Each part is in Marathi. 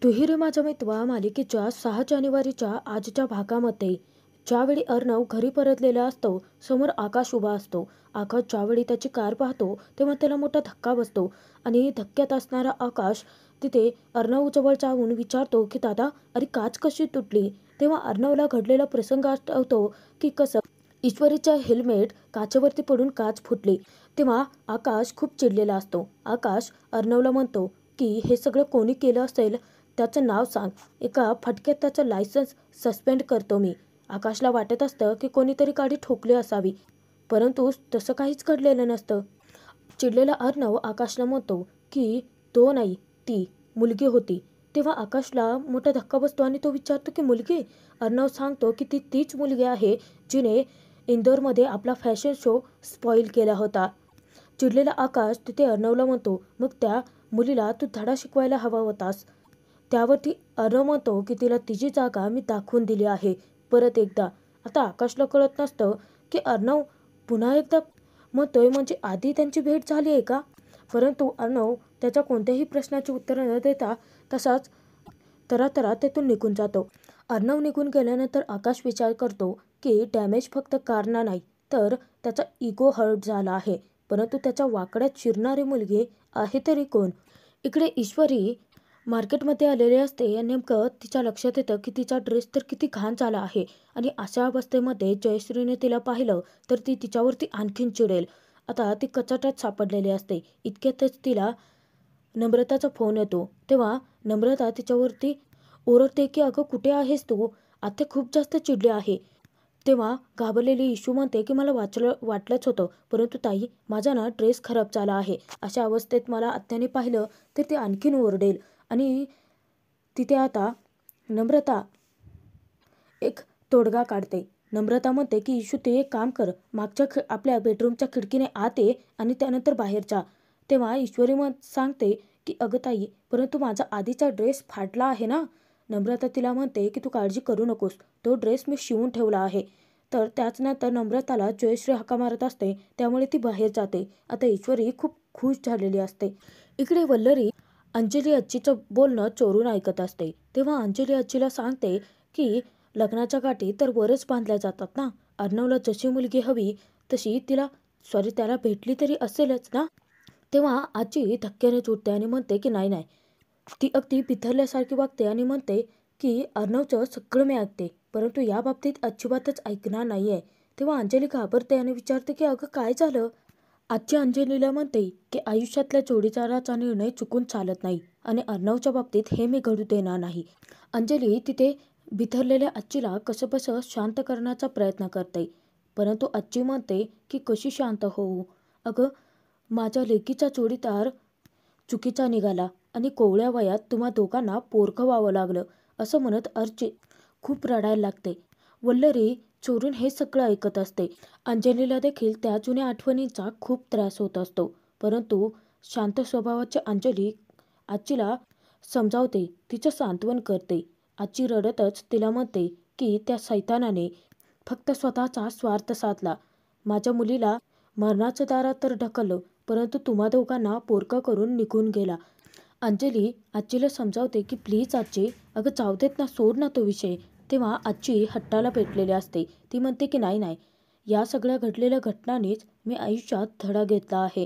तुही रे माझा मितवा मालिकेच्या 6 जानेवारीच्या आजच्या भागामध्ये ज्यावेळी अर्णव घरी परतलेला असतो, समोर आकाश उभा असतो. आकाश ज्यावेळी त्याची कार पाहतो तेव्हा त्याला मोठा धक्का बसतो आणि धक्क्यात असणारा आकाश तिथे अर्णव जवळ जाऊन विचारतो की दादा, अरे काच कशी तुटली? तेव्हा अर्णवला घडलेला प्रसंग आठवतो की कसं ईश्वरीचा हेल्मेट काचेवरती पडून काच फुटली. तेव्हा आकाश खूप चिडलेला असतो. आकाश अर्णवला म्हणतो की हे सगळं कोणी केलं असेल त्याचं नाव सांग, एका फटक्यात त्याचं लायसन्स सस्पेंड करतो मी. आकाशला वाटत असतं की कोणीतरी गाडी ठोकली असावी, परंतु तसं काहीच घडलेलं नसतं. चिडलेला अर्णव आकाशला म्हणतो की तो नाही, ती मुलगी होती. तेव्हा आकाशला मोठा धक्का बसतो आणि तो विचारतो की मुलगी? अर्णव सांगतो की ती तीच मुलगी आहे जिने इंदोरमध्ये आपला फॅशन शो स्पॉईल केला होता. चिडलेला आकाश तिथे अर्णवला म्हणतो, मग त्या मुलीला तू धडा शिकवायला हवा होतास. त्यावरती अर्णव म्हणतो की तिला तिची जागा मी दाखवून दिली आहे परत एकदा. आता आकाशला कळत नसतं की अर्णव पुन्हा एकदा म्हणतोय, म्हणजे आधी त्यांची भेट झाली आहे का? परंतु अर्णव त्याच्या कोणत्याही प्रश्नाची उत्तर न देता तसाच तरातरा तेथून निघून जातो. अर्णव निघून गेल्यानंतर आकाश विचार करतो की डॅमेज फक्त कारना नाही तर त्याचा इगो हर्ट झाला आहे. परंतु त्याच्या वाकड्यात शिरणारी मुलगी आहे तरी कोण? इकडे ईश्वरी मार्केटमध्ये आलेले असते. नेमकं तिच्या लक्षात येतं की तिचा ड्रेस तर किती घाण झाला आहे आणि अशा अवस्थेमध्ये जयश्रीने तिला पाहिलं तर ती तिच्यावरती आणखीन चिडेल. आता ती कचाट्यात सापडलेली असते. इतक्यातच तिला नम्रताचा फोन येतो. तेव्हा नम्रता तिच्यावरती ओरडते की अगं कुठे आहेस तू? आत्या खूप जास्त चिडली आहे. तेव्हा घाबरलेली इशू म्हणते की मला वाटलंच होतं, परंतु ताई माझा ना ड्रेस खराब झाला आहे. अशा अवस्थेत मला आत्याने पाहिलं तर ती आणखीन ओरडेल. आणि तिथे आता नम्रता एक तोडगा काढते. नम्रता म्हणते की इशू ते एक काम कर, मागच्या आपल्या बेडरूमच्या खिडकीने आत ये आणि त्यानंतर बाहेरच्या. तेव्हा ईश्वरी सांगते की अगं ताई, परंतु माझा आधीचा ड्रेस फाटला आहे ना. नम्रता तिला म्हणते की तू काळजी करू नकोस, तो ड्रेस मी शिवून ठेवला आहे. तर त्याच नंतर नम्रताला जयश्री हाका मारत असते, त्यामुळे ती बाहेर जाते. आता ईश्वरी खूप खुश झालेली असते. इकडे वल्लरी अंजली आजीचं बोलणं चोरून ऐकत असते. तेव्हा अंजली आजीला सांगते की लग्नाच्या गाठी तर वरच बांधल्या जातात ना. अर्णवला जशी मुलगी हवी तशी त्याला भेटली तरी असेलच ना. तेव्हा आजी धक्क्याने उठते आणि म्हणते की नाही नाही. ती अगदी बिथरल्यासारखी वागते आणि म्हणते की अर्णवचं सगळं मी ऐकते, परंतु या बाबतीत अजिबातच ऐकणार नाही आहे. तेव्हा अंजली घाबरते आणि विचारते की अगं काय झालं? आजी अंजलीला म्हणते की आयुष्यातल्या जोडीदाराचा निर्णय चुकून चालत नाही आणि अर्णवच्या बाबतीत हे मी घडू देणार नाही. अंजली तिथे बिथरलेल्या आजीला कसंबसं शांत करण्याचा प्रयत्न करते, परंतु आजी म्हणते की कशी शांत होऊ? अगं माझ्या लेकीचा जोडीदार चुकीचा निघाला आणि कोवळ्या वयात तुम्हा दोघांना पोरकं व्हावं लागलं, असं म्हणत अर्ची खूप रडायला लागते. वल्लरी चोरून हे सगळं ऐकत असते. अंजलीला देखील त्या जुन्या आठवणींचा खूप त्रास होत असतो, परंतु शांत स्वभावाची अंजली आजीला समजावते, तिचं सांत्वन करते. आजी रडतच तिला म्हणते की त्या सैतानाने फक्त स्वतःचा स्वार्थ साधला. माझ्या मुलीला मरणाच्या दारात तर ढकललं, परंतु तुम्हा दोघांना पोरकं करून निघून गेला. अंजली आजीला समजावते की प्लीज आजी, अगं जाऊ देत ना, सोड ना तो विषय. तेव्हा आजी हट्टाला पेटलेली असते. ती म्हणते की नाही नाही, या सगळ्या घडलेल्या घटनांनीच मी आयुष्यात धडा घेतला आहे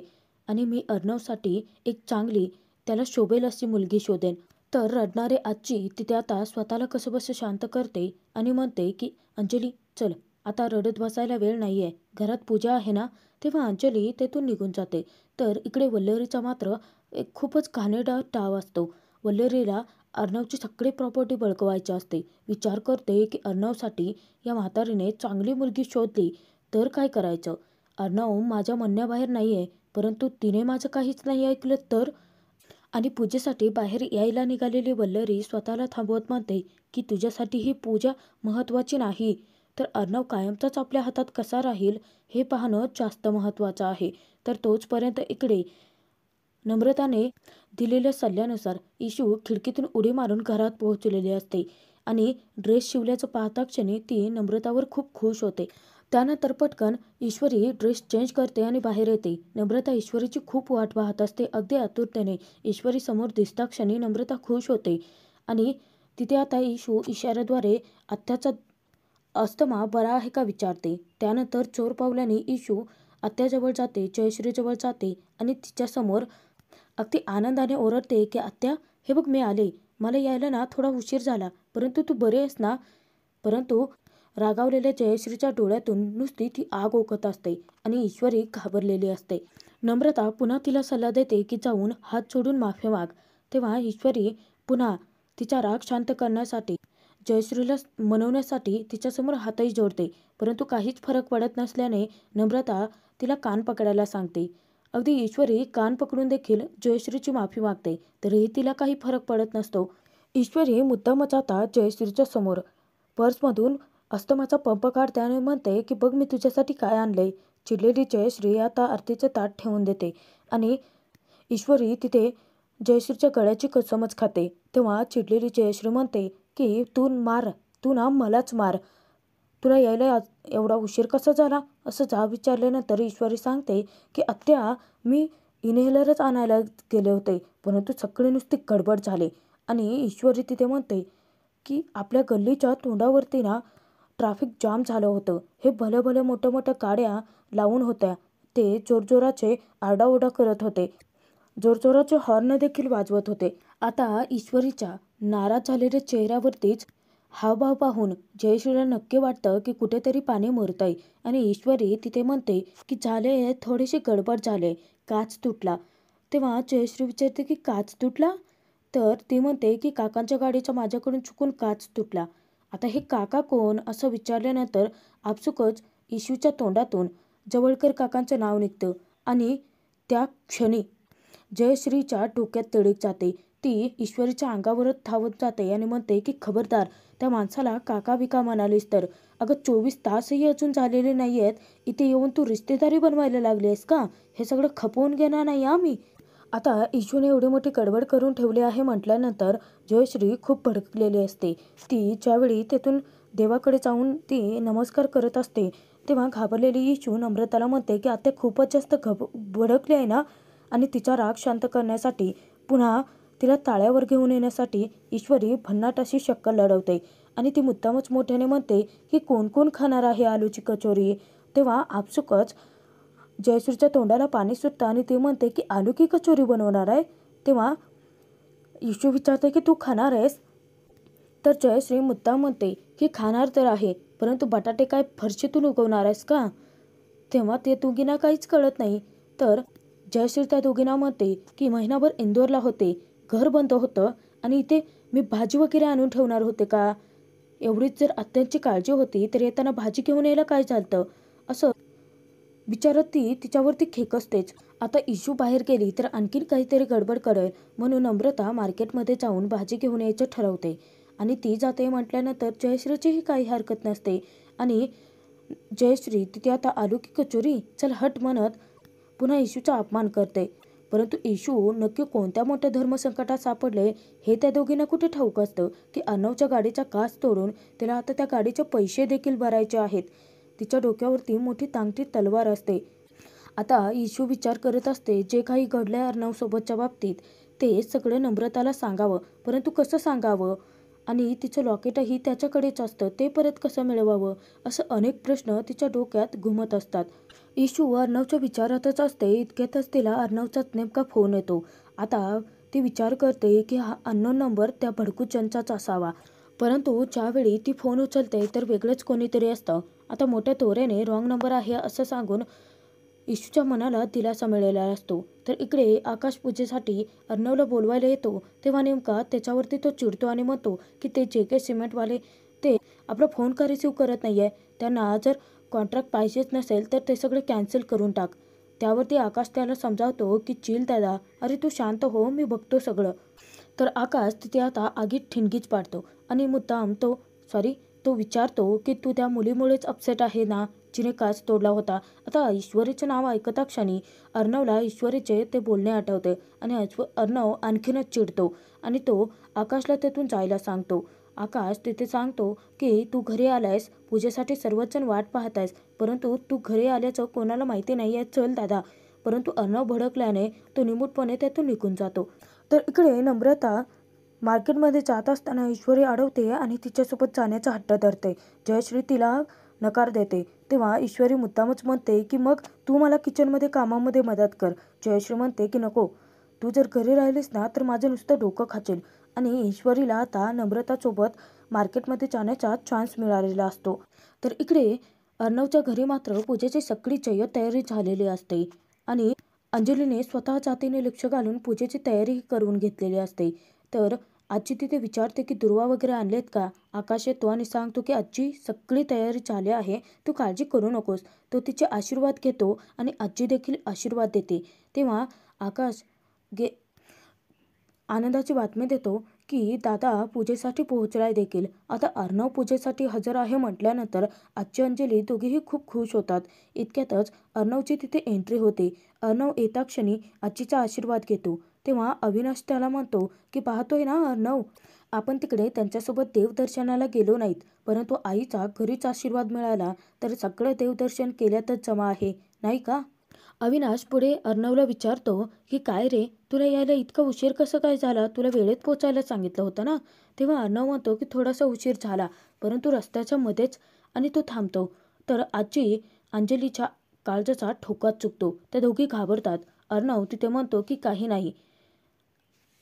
आणि मी अर्णवसाठी एक चांगली, त्याला शोभेल अशी मुलगी शोधेन. तर रडणारे आजी तिथे आता स्वतःला कसंबसं शांत करते आणि म्हणते की अंजली चल, आता रडत बसायला वेळ नाही आहे, घरात पूजा आहे ना. तेव्हा अंजली तेथून निघून जाते. तर इकडे वल्लरीचा मात्र एक खूपच घाणेरडा डाव असतो. वल्लरीला अर्णवची सगळी प्रॉपर्टी बळकवायची असते. विचार करते की अर्णवसाठी या म्हातारीने चांगली मुलगी शोधली तर काय करायचं? अर्णव माझ्या म्हणण्याबाहेर नाही आहे, परंतु तिने माझं काहीच नाही ऐकलं तर? आणि पूजेसाठी बाहेर यायला निघालेली वल्लरी स्वतःला थांबवत म्हणते की तुझ्यासाठी ही पूजा महत्त्वाची नाही, तर अर्णव कायमचाच आपल्या हातात कसा राहील हे पाहणं जास्त महत्त्वाचं आहे. तर तोचपर्यंत इकडे नम्रताने दिलेल्या सल्ल्यानुसार इशू खिडकीतून उडी मारून घरात पोहोचलेली असते आणि ड्रेस शिवल्याचं पाहता क्षणी ती नम्रतावर खूप खुश होते. त्यानंतर पटकन ईश्वरी ड्रेस चेंज करते आणि बाहेर येते. नम्रता ईश्वरीची खूप वाट पाहत असते अगदी आतुरतेने. ईश्वरी समोर दिसता क्षणी नम्रता खुश होते आणि तिथे आता इशू इशाऱ्याद्वारे आत्याचा अस्थमा बरा आहे का विचारते. त्यानंतर चोर पावलाने इशू आत्याजवळ जाते, जयश्रीजवळ जाते आणि तिच्यासमोर अगदी आनंदाने ओरडते की आत्या, हे बघ मी आले. मला यायला ना थोडा उशीर झाला, परंतु तू बरे आहेस ना? परंतु रागावलेल्या जयश्रीच्या डोळ्यातून नुसती ती आग ओकत असते आणि ईश्वरी घाबरलेली असते. नम्रता पुन्हा तिला सल्ला देते की जाऊन हात जोडून माफी माग. तेव्हा ईश्वरी पुन्हा तिचा राग शांत करण्यासाठी जयश्रीला मनवण्यासाठी तिच्यासमोर हातही जोडते. परंतु काहीच फरक पडत नसल्याने नम्रता तिला कान पकडायला सांगते. अगदी ईश्वरी कान पकडून देखील जयश्रीची माफी मागते, तरीही तिला काही फरक पडत नसतो. ईश्वरी मुद्दामच आता जयश्रीच्या समोर पर्समधून अस्थमाचा पंप काढते आणि म्हणते की बघ मी तुझ्यासाठी काय आणलंय. चिडलेली जयश्री आता आरतीचं ताट ठेवून देते आणि ईश्वरी तिथे जयश्रीच्या गळ्याची कसमच खाते. तेव्हा चिडलेली जयश्री म्हणते की तू ना मलाच मार. तुला यायला एवढा उशीर कसा झाला असं विचारल्यानंतर ईश्वरी सांगते की आत्या, मी इनहेलरच आणायला गेले होते, परंतु सगळे नुसती गडबड झाले. आणि ईश्वरी तिथे म्हणते की आपल्या गल्लीच्या तोंडावरती ना ट्रॅफिक जाम झालं होतं. हे भल्या भल्या मोठ्या मोठ्या गाड्या लावून होत्या. ते जोरजोराचे आरडाओरडा करत होते, जोरजोराचे हॉर्न देखील वाजवत होते. आता ईश्वरीच्या नाराज झालेल्या चेहऱ्यावरतीच हावभाव पाहून जयश्रीला नक्की वाटतं की कुठेतरी पाणी मुरतंय. आणि ईश्वरी तिथे म्हणते की झाले, थोडीशी गडबड झाले, काच तुटला. तेव्हा जयश्री विचारते की काच तुटला? तर ती म्हणते की काकांच्या गाडीचा माझ्याकडून चुकून काच तुटला. आता हे काका कोण असं विचारल्यानंतर आपसुकच इशूच्या तोंडातून जवळकर काकांचं नाव निघतं आणि त्या क्षणी जयश्रीच्या डोक्यात तडीक जाते. ती ईश्वरीच्या अंगावरच धावत जाते आणि म्हणते की खबरदार, त्या माणसाला काका बिका म्हणालीस तर. अगं 24 तासही अजून झालेले नाही आहेत, इथे येऊन तू रिश्तेदारी बनवायला लागली आहेस का? हे सगळं खपवून घेणार नाही आम्ही. आता इशूने एवढी मोठी गडबड करून ठेवली आहे म्हटल्यानंतर जयश्री खूप भडकलेली असते. ती ज्यावेळी तेथून देवाकडे जाऊन ती नमस्कार करत असते, तेव्हा घाबरलेली इशू नम्रताला म्हणते की आत्या खूपच जास्त भडकली आहे ना. आणि तिचा राग शांत करण्यासाठी पुन्हा तिला ताळ्यावर घेऊन येण्यासाठी ईश्वरी भन्नाट अशी शक्कल लढवते आणि ती मुद्दामच मोठ्याने म्हणते की कोण कोण खाणार आहे आलूची कचोरी. तेव्हा आपसुकच जयश्रीच्या तोंडाला पाणी सुटतं आणि ती म्हणते की आलू की कचोरी बनवणार आहे. तेव्हा इशू विचारते की तू खाणार आहेस? तर जयश्री मुद्दाम म्हणते की खाणार तर आहे, परंतु बटाटे काय फरशीतून उगवणार आहेस का? तेव्हा ते दोघींना काहीच कळत नाही. तर जयश्री त्या दोघींना म्हणते की महिनाभर इंदोरला होते, घर बंद होतं आणि इथे मी भाजी वगैरे आणून ठेवणार होते का? एवढीच जर आत्यांची काळजी होती तर येताना भाजी घेऊन यायला काय झालं असं विचारत ती तिच्यावरती खेकसतेच. आता इशू बाहेर गेली तर आणखीन काहीतरी गडबड करेल म्हणून नम्रता मार्केटमध्ये जाऊन भाजी घेऊन यायचं ठरवते. आणि ती जाते म्हटल्यानंतर जयश्रीचीही काही हरकत नसते आणि जयश्री तिथे आता आलू की कचोरी चल हट म्हणत पुन्हा इशूचा अपमान करते. परंतु इशू नक्की कोणत्या मोठ्या धर्मसंकटात सापडले हे त्या दोघींना कुठे ठाऊक असतं की अर्णवच्या गाडीचा काच तोडून तिला आता त्या गाडीचे पैसे देखील भरायचे आहेत. तिच्या डोक्यावरती मोठी टांगती तलवार असते. आता इशू विचार करत असते जे काही घडलंय अर्णवसोबतच्या बाबतीत ते सगळं नम्रताला सांगावं, परंतु कसं सांगावं आणि तिचं लॉकेटही त्याच्याकडेच असतं, ते परत कसं मिळवावं असं अनेक प्रश्न तिच्या डोक्यात घुमत असतात. इशू अर्णवच्या विचारातच असते. इतक्यातच तिला अर्णवचाच नेमका फोन येतो. आता ती विचार करते की हा अननोन नंबर त्या भडकूचंदचाच असावा, परंतु ज्यावेळी ती फोन उचलते तर वेगळंच कोणीतरी असतं. आता मोठ्या तोऱ्याने रॉंग नंबर आहे असं सांगून इशूच्या मनाला दिलासा मिळालेला असतो. तर इकडे आकाश पूजेसाठी अर्णवला बोलवायला येतो, तेव्हा नेमका त्याच्यावरती तो चिडतो आणि म्हणतो की ते JK सिमेंटवाले ते आपला फोन का रिसीव करत नाही आहे, त्यांना जर कॉन्ट्रॅक्ट पाहिजेच नसेल तर ते सगळे कॅन्सल करून टाक. त्यावरती आकाश त्याला समजावतो की चिल दादा, अरे तू शांत हो, मी बघतो सगळं. तर आकाश तिथे आता आगीत ठिणगीच पाडतो आणि मुद्दाम तो विचारतो की तू त्या मुलीमुळेच अपसेट आहे ना जिने काच तोडला होता. आता ईश्वरीचे नाव ऐकता क्षणी अर्णवला ईश्वरीचे ते बोलणे आठवते आणि अर्णव आणखीनच चिडतो आणि तो आकाशला तेथून जायला सांगतो. आकाश तिथे सांगतो की तू घरी आलायस, पूजेसाठी सर्वजण वाट पाहत आहेस, परंतु तू घरी आल्याचं कोणाला माहिती नाही आहे, चल दादा. परंतु अर्णव भडकल्याने तो निमूटपणे तेथून निघून जातो. तर इकडे नम्रता मार्केटमध्ये जात असताना ईश्वरी अडवते आणि तिच्यासोबत जाण्याचा हट्ट धरते. जयश्री तिला नकार देते. तेव्हा ईश्वरी मुद्दामच म्हणते की मग तू मला किचनमध्ये कामामध्ये मदत कर. जयश्री म्हणते की नको, तू जर घरी राहिलीस ना तर माझं नुसतं डोकं खाचेल. आणि ईश्वरीला आता नम्रतासोबत मार्केटमध्ये जाण्याचा चान्स मिळालेला असतो. तर इकडे अर्णवच्या घरी मात्र पूजेची सगळी जय्यत तयारी झालेली असते आणि अंजलीने स्वतः जातीने लक्ष घालून पूजेची तयारी करून घेतलेली असते. तर आजी तिथे विचारते की दुर्वा वगैरे आणलेत का? आकाश येतो आणि सांगतो की आजी सगळी तयारी झाली आहे, तू काळजी करू नकोस. तो तिचे आशीर्वाद घेतो आणि आजी देखील आशीर्वाद देते. तेव्हा आकाश गे आनंदाची बातमी देतो की दादा पूजेसाठी पोहोचलाय देखील. आता अर्णव पूजेसाठी हजर आहे म्हटल्यानंतर आजी अंजली दोघेही खूप खुश होतात. इतक्यातच अर्णवची तिथे एंट्री होते. अर्णव येता क्षणी आजीचा आशीर्वाद घेतो. तेव्हा अविनाश त्याला म्हणतो की पाहतोय ना अर्णव, आपण तिकडे त्यांच्यासोबत देवदर्शनाला गेलो नाहीत, परंतु आईचा घरीच आशीर्वाद मिळाला तर सगळं देवदर्शन केल्यातच जमा आहे, नाही का? अविनाश पुढे अर्णवला विचारतो की काय रे, तुला यायला इतका उशीर कसं काय झाला? तुला वेळेत पोचायला सांगितलं होतं ना? तेव्हा अर्णव म्हणतो की थोडासा उशीर झाला, परंतु रस्त्याच्या मध्येच आणि तो थांबतो. तर आजी अंजलीच्या काळजाचा ठोकाच चुकतो. त्या दोघी घाबरतात. अर्णव तिथे म्हणतो की काही नाही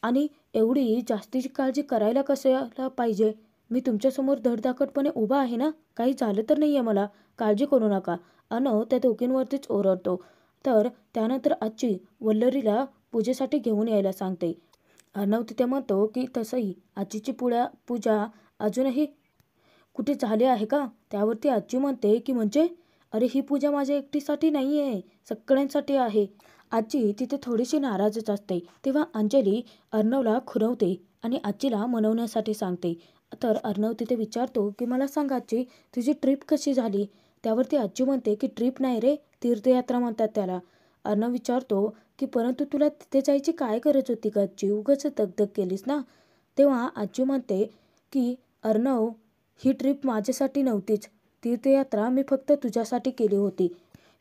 आणि एवढी जास्तीची काळजी करायला कशाला पाहिजे? मी तुमच्यासमोर धडधाकटपणे उभा आहे ना, काही झालं तर नाही आहे मला, काळजी करू नका. अर्णव त्या दोघींवरतीच ओरडतो. तर त्यानंतर आजी वल्लरीला पूजेसाठी घेऊन यायला सांगते. अर्णव तिथे म्हणतो की तसंही आजीची पूजा अजूनही कुठे झाली आहे का? त्यावरती आजी म्हणते की म्हणजे, अरे ही पूजा माझ्या एकटीसाठी नाही आहे, सगळ्यांसाठी आहे. आजी तिथे थोडीशी नाराजच असते. तेव्हा अंजली अर्णवला खुणवते आणि आजीला मनवण्यासाठी सांगते. तर अर्णव तिथे विचारतो की मला सांग आजी, तुझी ट्रिप कशी झाली? त्यावरती आजी म्हणते की ट्रिप नाही रे, तीर्थयात्रा म्हणतात त्याला. अर्णव विचारतो की परंतु तुला तिथे जायची काय गरज होती का आजी, उगाच दगदग केलीस ना? तेव्हा आजी म्हणते की अर्णव, ही ट्रिप माझ्यासाठी नव्हतीच, तीर्थयात्रा मी फक्त तुझ्यासाठी केली होती.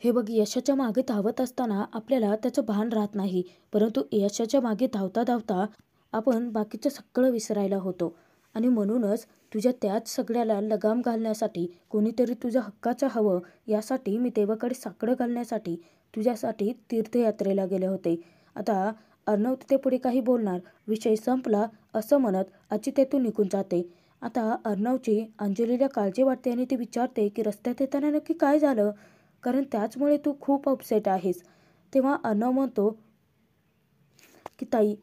हे बघ, यशाच्या मागे धावत असताना आपल्याला त्याचं भान राहत नाही, परंतु यशाच्या मागे धावता धावता आपण बाकीचं सगळं विसरायला होतो. आणि म्हणूनच तुझ्या त्याच सगळ्याला लगाम घालण्यासाठी, कोणीतरी तुझ्या हक्काचं हवं यासाठी मी देवाकडे साकडं घालण्यासाठी तुझ्यासाठी तीर्थयात्रेला गेले होते. आता अर्णव तिथे पुढे काही बोलणार, विषय संपला असं म्हणत आजी तेथून निघून जाते. आता अर्णवची अंजलीला काळजी वाटते आणि ती विचारते की रस्त्यात येताना नक्की काय झालं, कारण त्याचमुळे तू खूप अपसेट आहेस. तेव्हा अर्णव म्हणतो की ताई,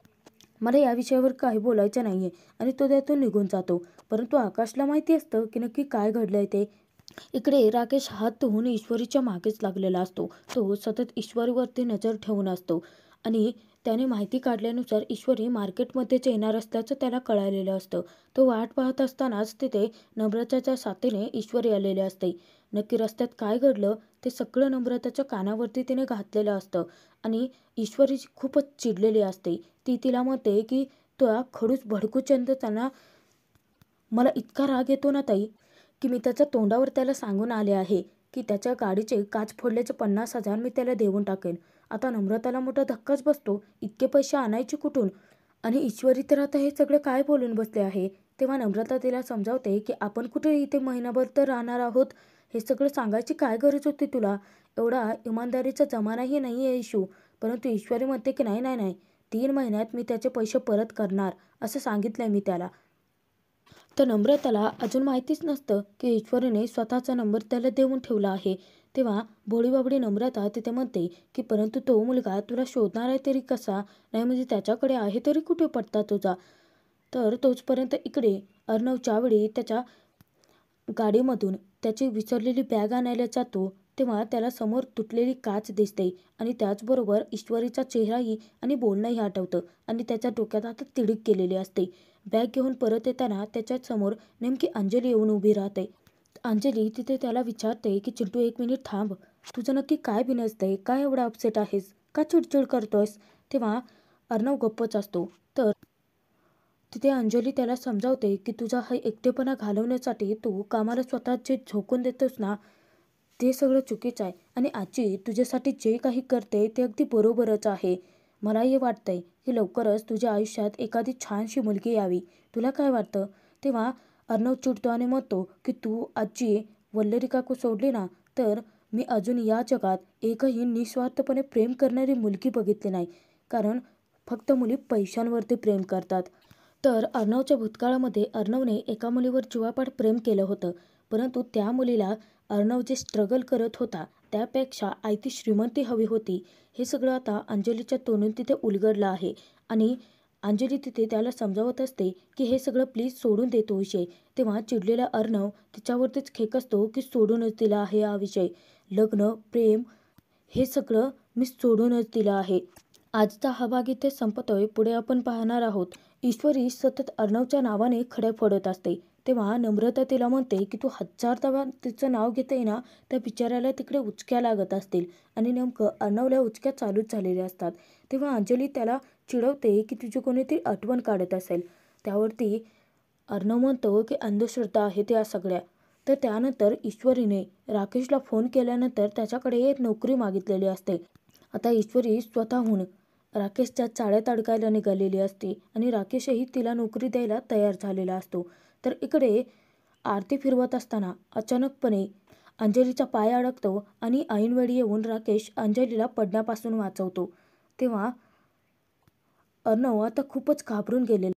मला या विषयावर काही बोलायचं नाही आहे आणि तो त्यातून निघून जातो. परंतु आकाशला माहिती असतं की नक्की काय घडलंय ते. इकडे राकेश हात धुवून ईश्वरीच्या मागेच लागलेला असतो. तो सतत ईश्वरीवरती नजर ठेवून असतो आणि त्याने माहिती काढल्यानुसार ईश्वरी मार्केटमध्येच येणार असल्याचं त्याला कळालेलं असतं. तो वाट पाहत असतानाच तिथे नम्रताच्या साथीने ईश्वरी आलेले असते. नक्की रस्त्यात काय घडलं ते सगळं नम्रताच्या कानावरती तिने घातलेलं असतं आणि ईश्वरी खूपच चिडलेली असते. ती तिला म्हणते की तुला खडूस भडकूचंद त्यांना मला इतका राग येतो ना ताई, की मी त्याच्या तोंडावर त्याला सांगून आले आहे की त्याच्या गाडीचे काच फोडल्याचे 50,000 मी त्याला देऊन टाकेन. आता नम्रताला मोठा धक्काच बसतो, इतके पैसे आणायचे कुठून? आणि ईश्वरी तर आता हे सगळं काय बोलून बसले आहे. तेव्हा नम्रता तिला समजावते की आपण कुठे इथे महिनाभर तर राहणार आहोत, हे सगळं सांगायची काय गरज होती तुला? एवढा इमानदारीचा जमानाही नाही आहे इशू. परंतु ईश्वरी म्हणते की नाही नाही नाही, 3 महिन्यात मी त्याचे पैसे परत करणार असं सांगितलंय मी त्याला. तर नम्रताला अजून माहितीच नसतं की ईश्वरीने स्वतःचा नंबर त्याला देऊन ठेवला आहे. तेव्हा भोळीबाबडी नम्रता तिथे म्हणते की परंतु तो मुलगा तुला शोधणार आहे तरी कसा? नाही म्हणजे त्याच्याकडे आहे तरी कुठे पत्ता तुझा? तर तोचपर्यंत इकडे अर्णव ज्यावेळी त्याच्या गाडीमधून त्याची विसरलेली बॅग आणायला जातो तेव्हा त्याला समोर तुटलेली काच दिसते आणि त्याचबरोबर ईश्वरीचा चेहराही आणि बोलणंही आठवतं आणि त्याच्या डोक्यात आता तिडीक केलेली असते. बॅग घेऊन परत येताना त्याच्यासमोर नेमकी अंजली येऊन उभी राहते. अंजली तिथे त्याला विचारते की चिंटू, 1 मिनिट थांब, तुझं नक्की काय बिनसतंय? काय एवढा अपसेट आहेस? का चिडचिड करतोयस? तेव्हा अर्णव गप्पच असतो. तर तिथे अंजली त्याला समजावते की तुझा हा एकटेपणा घालवण्यासाठी तू कामाला स्वतः जे झोकून देतोस ना, ते सगळं चुकीचं आहे आणि आजी तुझ्यासाठी जे काही करते ते अगदी बरोबरच आहे. मलाही वाटतंय की लवकरच तुझ्या आयुष्यात एखादी छानशी मुलगी यावी. तुला काय वाटतं? तेव्हा अर्णव चिडतो आणि म्हणतो की तू आजी वल्लरी काकू सोडली ना, तर मी अजून या जगात एकही निस्वार्थपणे प्रेम करणारी मुलगी बघितली नाही. कारण फक्त मुली पैशांवरती प्रेम करतात. तर अर्णवच्या भूतकाळामध्ये अर्णवने एका मुलीवर जीवापाड प्रेम केलं होतं. परंतु त्या मुलीला अर्णव जे स्ट्रगल करत होता त्यापेक्षा आयती श्रीमंती हवी होती. हे सगळं आता अंजलीच्या तोंडून तिथे उलगडलं आहे. आणि अंजली तिथे त्याला समजावत असते की हे सगळं प्लीज सोडून दे तो विषय. तेव्हा चिडलेला अर्णव तिच्यावरतीच खेकसतो की सोडूनच दिला आहे हा विषय. लग्न, प्रेम हे सगळं मी सोडूनच दिलं आहे. आजचा हा भाग इथे संपतोय. पुढे आपण पाहणार आहोत. ईश्वरी सतत अर्णवच्या नावाने खडे फोडत असते. तेव्हा नम्रता तिला म्हणते की तू 1000दा तिचं नाव घेते ना, त्या बिचाऱ्याला तिकडे उचक्या लागत असतील. आणि नेमकं अर्णवला उचक्या चालूच झालेल्या असतात. तेव्हा अंजली त्याला चिडवते की तुझी कोणीतरी आठवण काढत असेल. त्यावरती अर्णव म्हणतो की अंधश्रद्धा आहेत या सगळ्या. तर त्यानंतर ईश्वरीने राकेशला फोन केल्यानंतर त्याच्याकडे एक नोकरी मागितलेली असते. आता ईश्वरी स्वतःहून राकेशच्या चाळ्यात अडकायला निघालेली असते आणि राकेशही तिला नोकरी द्यायला तयार झालेला असतो. तर इकडे आरती फिरवत असताना अचानकपणे अंजलीचा पाय अडकतो आणि ऐनवेळी येऊन राकेश अंजलीला पडण्यापासून वाचवतो. तेव्हा अर्णव आता खूपच घाबरून गेलेला